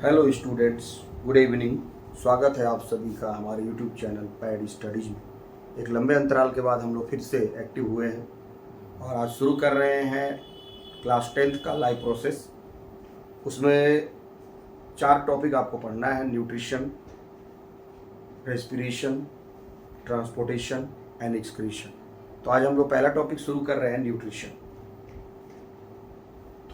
Hello students, good evening. स्वागत है आप सभी का हमारे यूट्यूब चैनल पैड स्टडीज़ में। एक लंबे अंतराल के बाद हम लोग फिर से एक्टिव हुए हैं और आज शुरू कर रहे हैं क्लास 10th का लाइव प्रोसेस। उसमें 4 टॉपिक आपको पढ़ना है: nutrition, respiration, transportation and excretion. तो आज हम लोग पहला टॉपिक शुरू कर रहे हैं न्यूट्रिशन।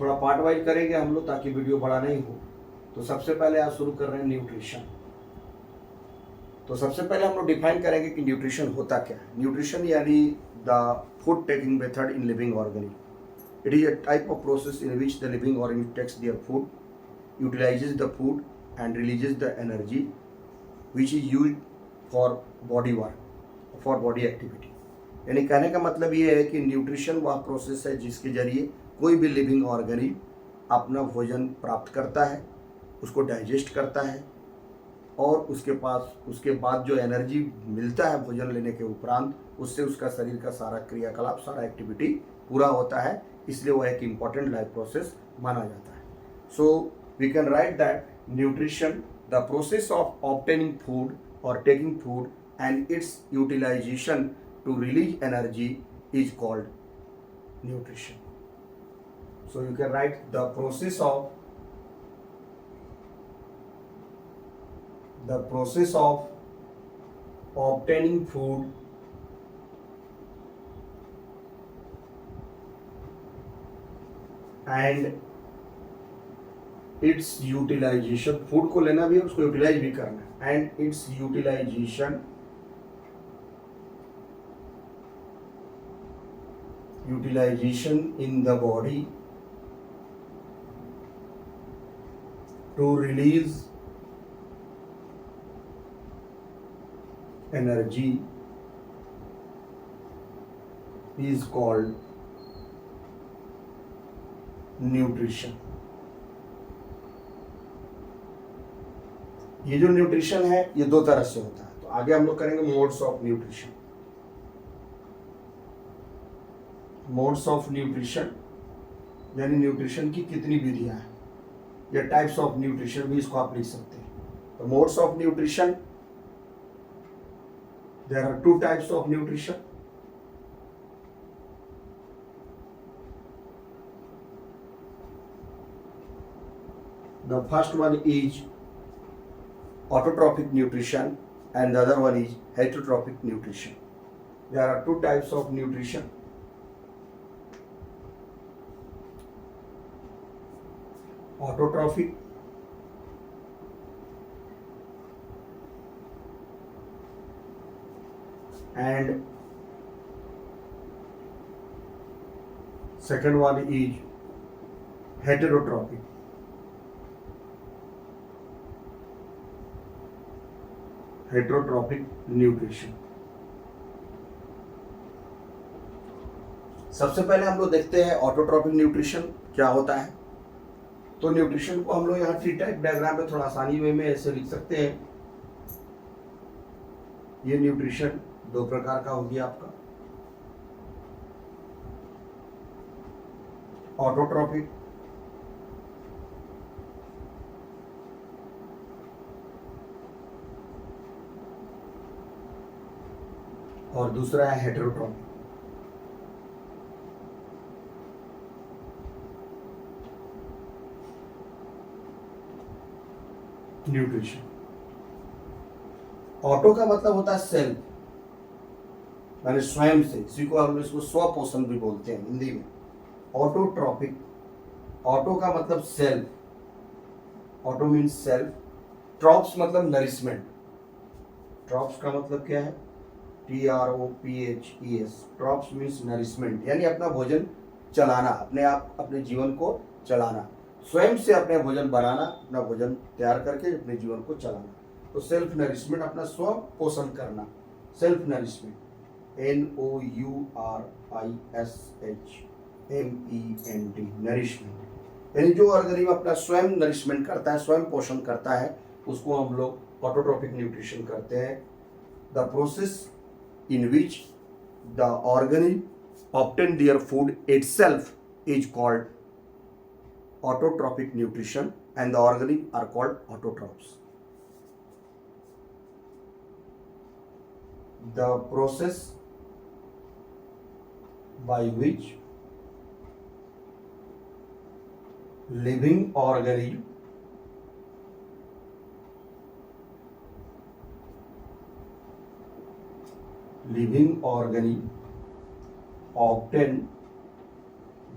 थोड़ा पार्ट वाइज करेंगे हम लोग ताकि वीडियो बड़ा नहीं हो। तो सबसे पहले आज शुरू कर रहे हैं न्यूट्रिशन। तो सबसे पहले हम लोग डिफाइन करेंगे कि न्यूट्रिशन होता क्या है। न्यूट्रिशन यानी the food taking method in living organism. It is a type of process in which the living organism takes their food, utilizes the food and releases the energy which is used for body work, for body activity. यानी कहने का मतलब ये है कि nutrition वह process है जिसके जरिए कोई भी लिविंग ऑर्गेनिज्म अपना भोजन प्राप्त करता है, उसको डाइजेस्ट करता है और उसके बाद जो एनर्जी मिलता है भोजन लेने के उपरांत, उससे उसका शरीर का सारा क्रियाकलाप, सारा एक्टिविटी पूरा होता है। इसलिए वह एक इम्पॉर्टेंट लाइफ प्रोसेस माना जाता है। So we can write that nutrition, the process of obtaining food और taking food and its utilization to release energy is called nutrition. So you can write the process of obtaining food and its utilization. Food को लेना भी है, उसको utilise भी करना है, and its utilization in the body to release energy is called nutrition. ये जो न्यूट्रिशन है ये 2 तरह से होता है। तो आगे हम लोग करेंगे modes of nutrition. Modes of nutrition यानी न्यूट्रिशन की कितनी विधियां हैं, या टाइप्स ऑफ न्यूट्रिशन भी इसको आप लिख सकते हैं। तो modes of nutrition, there are 2 types of nutrition. The first one is autotrophic nutrition and the other one is heterotrophic nutrition. There are 2 types of nutrition. Autotrophic and second one is heterotrophic. Heterotrophic nutrition. सबसे पहले हम लोग देखते हैं autotrophic nutrition क्या होता है। तो न्यूट्रिशन को हम लोग यहाँ ट्री टाइप डायग्राम में थोड़ा आसानी वे में ऐसे लिख सकते हैं। ये न्यूट्रिशन 2 प्रकार का हो गया आपका, ऑटोट्रॉपिक और दूसरा है हेटेरोट्रॉपिक। न्यूट्रिशन, ऑटो का मतलब होता है सेल्फ, यानी स्वयं से, इसी को हम इसको स्व पोषण भी बोलते हैं हिंदी में। ऑटोट्रॉपिक, ऑटो का मतलब self, auto means self. Trophs मतलब नरिशमेंट, ट्रॉप्स का मतलब क्या है, TROPHES। ट्रॉप्स मीन्स नरिशमेंट, यानी अपना भोजन चलाना, अपने आप अपने जीवन को चलाना, स्वयं से अपने भोजन बनाना, अपना भोजन तैयार करके अपने जीवन को चलाना। तो सेल्फ नरिशमेंट, अपना स्व पोषण करना, सेल्फ नरिशमेंट, NOURISHMENT, नरिशमेंट। यानी जो ऑर्गेनिज्म अपना स्वयं नरिशमेंट करता है, स्वयं पोषण करता है, उसको हम लोग ऑटोट्रॉपिक न्यूट्रिशन करते हैं। The process in which the organism obtain their food itself is called autotrophic nutrition and the organism are called autotrophs. The process by which living organism obtain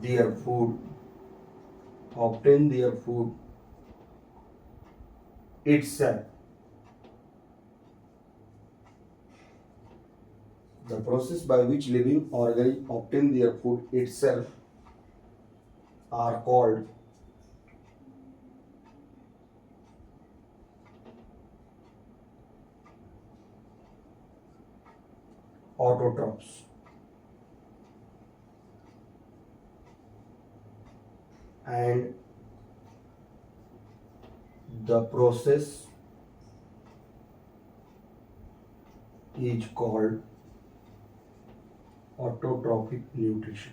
their food itself. The process by which living organisms obtain their food itself are called autotrophs. And the process is called autotrophic nutrition.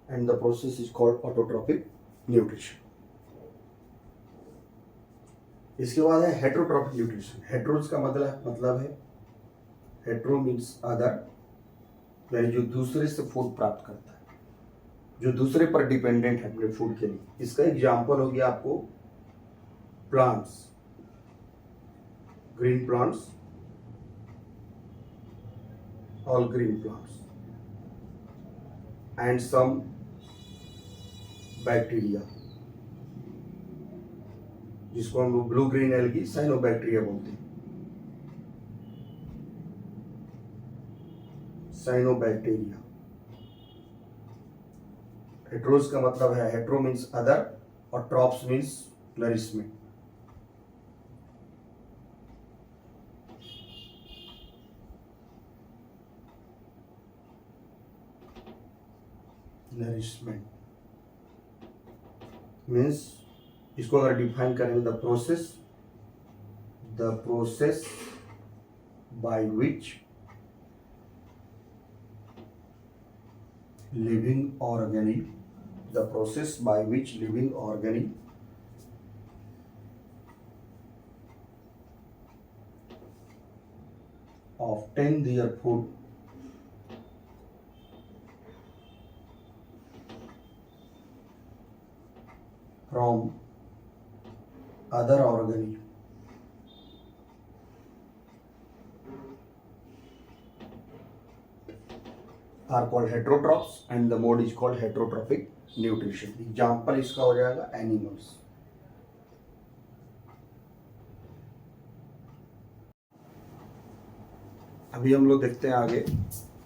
And the process is called autotrophic nutrition. इसके बाद है heterotrophic nutrition. हेट्रोज का मतलब है, hetero means other, यानी जो दूसरे से फूड प्राप्त करता है, जो दूसरे पर डिपेंडेंट है अपने फूड के लिए. इसका एग्जाम्पल हो गया आपको plants, green plants, all green plants, and some bacteria, जिसको हम लोग ब्लू ग्रीन एल्गी साइनोबैक्टीरिया बोलते हैं. साइनोबैक्टीरिया. हेट्रोज का मतलब है, हेट्रो मीन्स अदर और trophs means nourishment. Nourishment means, इसको अगर डिफाइन करें, the process by which living organism obtain their food from other organisms are called heterotrophs and the mode is called heterotrophic nutrition. Example इसका हो जाएगा animals. अभी हम लोग देखते हैं आगे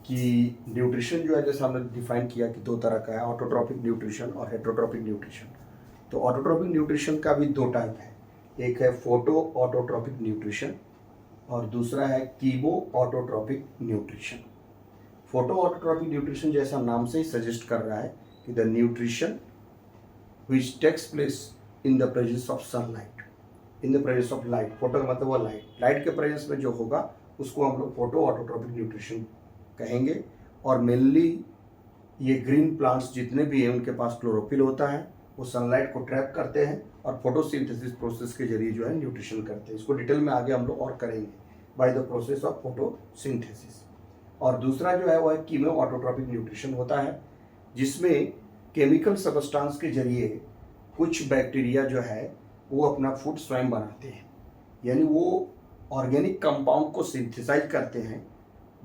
कि न्यूट्रिशन जो है, जैसे हमने डिफाइन किया कि दो तरह का है, ऑटोट्रॉपिक न्यूट्रिशन और हेटरोट्रॉपिक न्यूट्रिशन. तो ऑटोट्रॉपिक न्यूट्रिशन का भी दो टाइप है. एक है फोटो ऑटोट्रॉपिक न्यूट्रिशन और दूसरा है chemo autotrophic nutrition. Photo autotrophic nutrition जैसा नाम से ही सजेस्ट कर रहा है कि the nutrition which takes place in the presence of sunlight, in the presence of light. Photo का मतलब वो लाइट के प्रेजेंस में जो होगा उसको हम लोग फोटो ऑटोट्रॉपिक न्यूट्रिशन कहेंगे. और मेनली ये ग्रीन प्लांट्स जितने भी हैं उनके पास क्लोरोफिल होता है, वो सनलाइट को ट्रैप करते हैं और फोटोसिंथेसिस प्रोसेस के जरिए जो है न्यूट्रिशन करते हैं. इसको डिटेल में आगे हम लोग और करेंगे bye the process of photosynthesis. और दूसरा जो है वो है कीमो ऑटोट्रॉपिक न्यूट्रिशन होता है, जिसमें केमिकल सबस्टांस के जरिए कुछ बैक्टीरिया जो है वो अपना फूड स्वयं बनाते हैं, यानी वो ऑर्गेनिक कंपाउंड को सिंथेसाइज करते हैं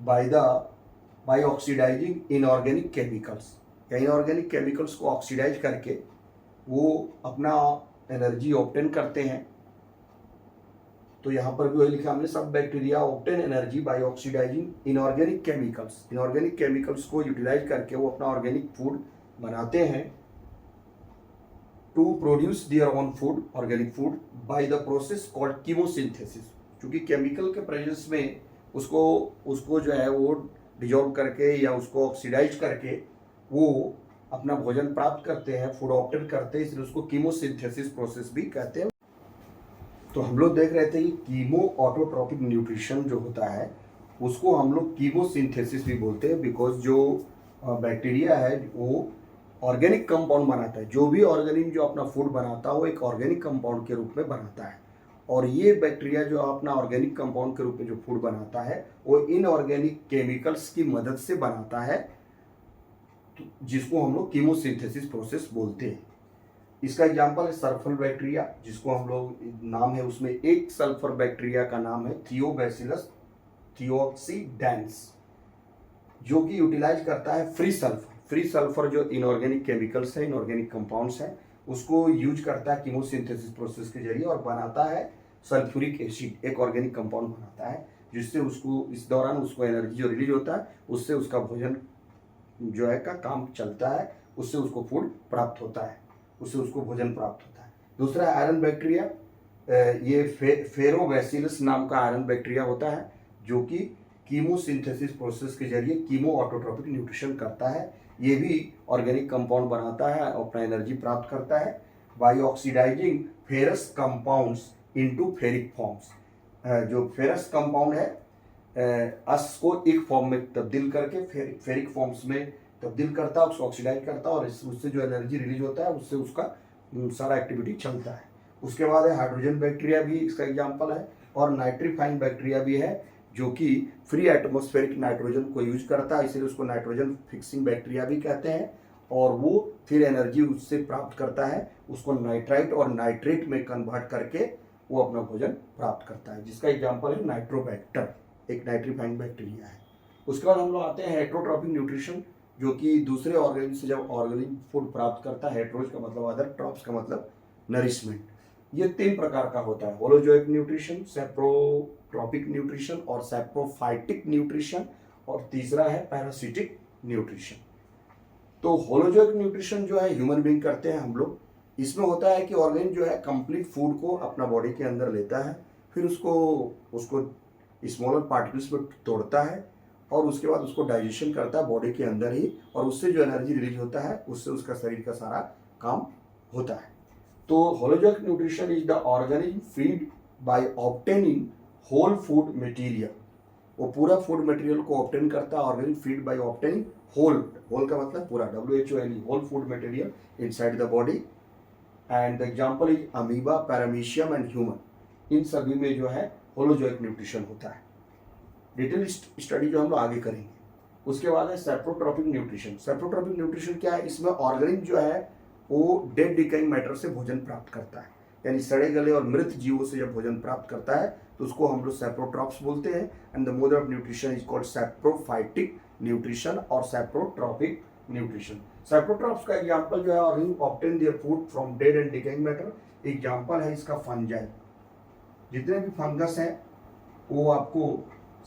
बाय ऑक्सीडाइजिंग इनऑर्गेनिक केमिकल्स, या इनऑर्गेनिक केमिकल्स को ऑक्सीडाइज करके वो अपना एनर्जी ऑब्टेन करते हैं. तो यहाँ पर भी वही लिखा हमने, सब bacteria obtain energy by oxidizing inorganic chemicals. Inorganic chemicals को यूटिलाइज करके वो अपना ऑर्गेनिक फूड बनाते हैं to produce their own food, organic food, by the process called chemosynthesis. क्योंकि केमिकल के प्रेजेंस में उसको जो है वो डिजॉल्व करके या उसको ऑक्सीडाइज करके वो अपना भोजन प्राप्त करते हैं, फूड ऑब्टेन करते हैं, इसलिए उसको कीमोसिंथेसिस प्रोसेस भी कहते हैं. तो हम लोग देख रहे थे कि कीमो ऑटोट्रॉपिक न्यूट्रिशन जो होता है उसको हम लोग कीमोसिंथेसिस भी बोलते हैं, बिकॉज जो बैक्टीरिया है वो ऑर्गेनिक कंपाउंड बनाता है। जो भी ऑर्गेनिक जो अपना फूड बनाता है वो एक ऑर्गेनिक कंपाउंड के रूप में बनाता है, और ये बैक्टीरिया जो अपना ऑर्गेनिक कंपाउंड के रूप में जो फूड बनाता है वो इनऑर्गेनिक केमिकल्स की मदद से बनाता है, जिसको हम लोग कीमोसिंथेसिस प्रोसेस बोलते हैं। इसका एग्जांपल है सल्फर बैक्टीरिया, जिसको हम लोग नाम है उसमें एक सल्फर बैक्टीरिया का नाम है थियोबैसिलस थियोक्सीडेंस, जो कि यूटिलाइज करता है फ्री सल्फर। फ्री सल्फर जो इनऑर्गेनिक केमिकल्स है, इनऑर्गेनिक कंपाउंड्स है, उसको यूज करता है कीमोसिंथेसिस प्रोसेस के जरिए और बनाता है सल्फ्यूरिक एसिड, एक ऑर्गेनिक कंपाउंड बनाता है, जिससे उसको इस दौरान उसको एनर्जी जो रिलीज होता है उससे उसका भोजन जो है का काम चलता है, उससे उसको फूड प्राप्त होता है, उससे उसको भोजन प्राप्त होता है। दूसरा आयरन बैक्टीरिया, ये फेरोबैसिलस नाम का आयरन बैक्टीरिया होता है, जो कि कीमोसिंथेसिस प्रोसेस के जरिए कीमो ऑटोट्रॉपिक न्यूट्रिशन करता है। ये भी ऑर्गेनिक कंपाउंड बनाता है और अपना एनर्जी प्राप्त करता है by oxidizing ferrous compounds into ferric forms. जो फेरस कंपाउंड है अस को एक फॉर्म में तब्दील करके फेरिक फॉर्म्स में तब्दील करता है, उसको ऑक्सीडाइज करता है, और उससे जो एनर्जी रिलीज होता है उससे उसका सारा एक्टिविटी चलता है। उसके बाद है हाइड्रोजन बैक्टीरिया भी इसका एग्जाम्पल है, और नाइट्रीफाइंग बैक्टीरिया भी है, जो कि फ्री एटमॉस्फेरिक नाइट्रोजन को यूज करता है, इसलिए उसको नाइट्रोजन फिक्सिंग बैक्टीरिया भी कहते हैं। और वो फिर एनर्जी उससे प्राप्त करता है, उसको नाइट्राइट और नाइट्रेट में कन्वर्ट करके वो अपना भोजन प्राप्त करता है, जिसका एग्जाम्पल है नाइट्रोबैक्टर, एक नाइट्रीफाइंग बैक्टीरिया है। उसके बाद हम लोग आते हैं हेट्रोट्रॉपिक न्यूट्रिशन, जो कि दूसरे ऑर्गेनिज्म से जब ऑर्गेनिक फूड प्राप्त करता है, हेट्रोज का मतलब अदर, ट्रॉप्स का मतलब नरिशमेंट। ये 3 प्रकार का होता है, होलोजोइक न्यूट्रिशन, सेप्रोट्रॉपिक न्यूट्रिशन और सेप्रोफाइटिक न्यूट्रिशन, और तीसरा है पैरासिटिक न्यूट्रिशन। तो होलोजोइक न्यूट्रिशन जो है ह्यूमन बीइंग करते हैं हम लोग। इसमें होता है कि ऑर्गेनिक जो है कंप्लीट फूड को अपना बॉडी के अंदर लेता है, फिर उसको स्मॉलर पार्टिकल्स में तोड़ता है, और उसके बाद उसको डाइजेशन करता है बॉडी के अंदर ही, और उससे जो एनर्जी रिलीज होता है उससे उसका शरीर का सारा काम होता है। तो holozoic nutrition is the organism feed by obtaining whole food material. वो पूरा फूड मटेरियल को ऑब्टेन करता है, organic feed by obtaining whole का मतलब पूरा, WHOLE, whole food material inside the body. And the example is amoeba, paramecium and human. इन सभी में जो है होलोजोइक न्यूट्रिशन होता है। डिटेल स्टडी जो हम लोग आगे करेंगे। उसके बाद है सेप्रोट्रॉपिक न्यूट्रिशन। सेप्रोट्रॉपिक न्यूट्रिशन क्या है? इसमें ऑर्गेनिक जो है वो डेड डिकेइंग मैटर से भोजन प्राप्त करता है, यानी सड़े गले और मृत जीवों से जब भोजन प्राप्त करता है तो उसको हम लोग सेप्रोट्रॉप्स बोलते हैं। And the mode of nutrition is called saprophytic nutrition और सेप्रोट्रॉपिक न्यूट्रिशन। सेप्रोट्रॉप्स का एग्जांपल जो है, organic obtain their food from dead and decaying matter. Example है इसका फंजाई। जितने भी फंगस हैं वो आपको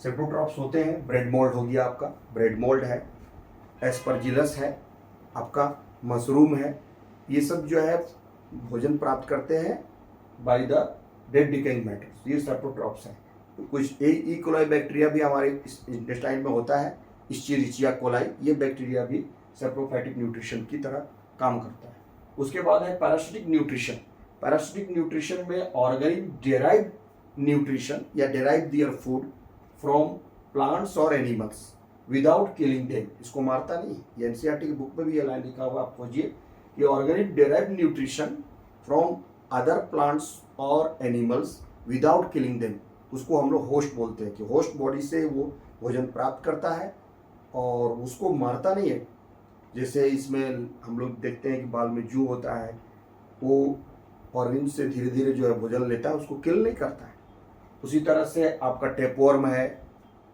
सेप्रोट्रॉप्स होते हैं। ब्रेड मोल्ड हो गया आपका, ब्रेड मोल्ड है, एस्परजिलस है आपका, मशरूम है, ये सब जो है भोजन प्राप्त करते हैं by the dead decaying matters, ये सेप्रोट्रॉप्स हैं। तो कुछ ई कोलाई बैक्टीरिया भी हमारे इंटेस्टाइन में होता है, इस्चेरिचिया कोलाई, ये बैक्टीरिया भी सेप्रोफाइटिक न्यूट्रिशन की तरह काम करता है। उसके बाद है पैरासिटिक न्यूट्रिशन। पैरासिटिक न्यूट्रिशन में ऑर्गेनिक डेराइव न्यूट्रिशन या derive their food from plants और एनिमल्स विदाउट किलिंग देम। इसको मारता नहीं, ये एनसीईआरटी की बुक में भी ये लाइन लिखा हुआ, आप खोजिए कि organic derive nutrition from other plants और एनिमल्स विदाउट किलिंग देम, उसको हम लोग होस्ट बोलते हैं कि होस्ट बॉडी से वो भोजन प्राप्त करता है और उसको मारता नहीं है। जैसे इसमें हम लोग देखते हैं कि बाल में जू होता है, वो ऑर्गेनिक से धीरे धीरे जो है भोजन लेता है, उसको किल नहीं करता है। उसी तरह से आपका टेपवर्म है,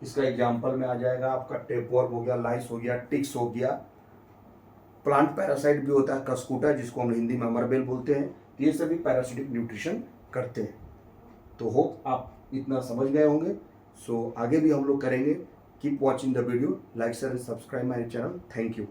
इसका एग्जाम्पल में आ जाएगा आपका टेपवर्म हो गया, लाइस हो गया, टिक्स हो गया। प्लांट पैरासाइट भी होता है कस्कूटा, जिसको हम हिंदी में अमरबेल बोलते हैं। ये सभी पैरासिटिक न्यूट्रिशन करते हैं। तो होप आप इतना समझ गए होंगे। सो आगे भी हम लोग करेंगे। Keep watching the video, like share and subscribe my channel. Thank you.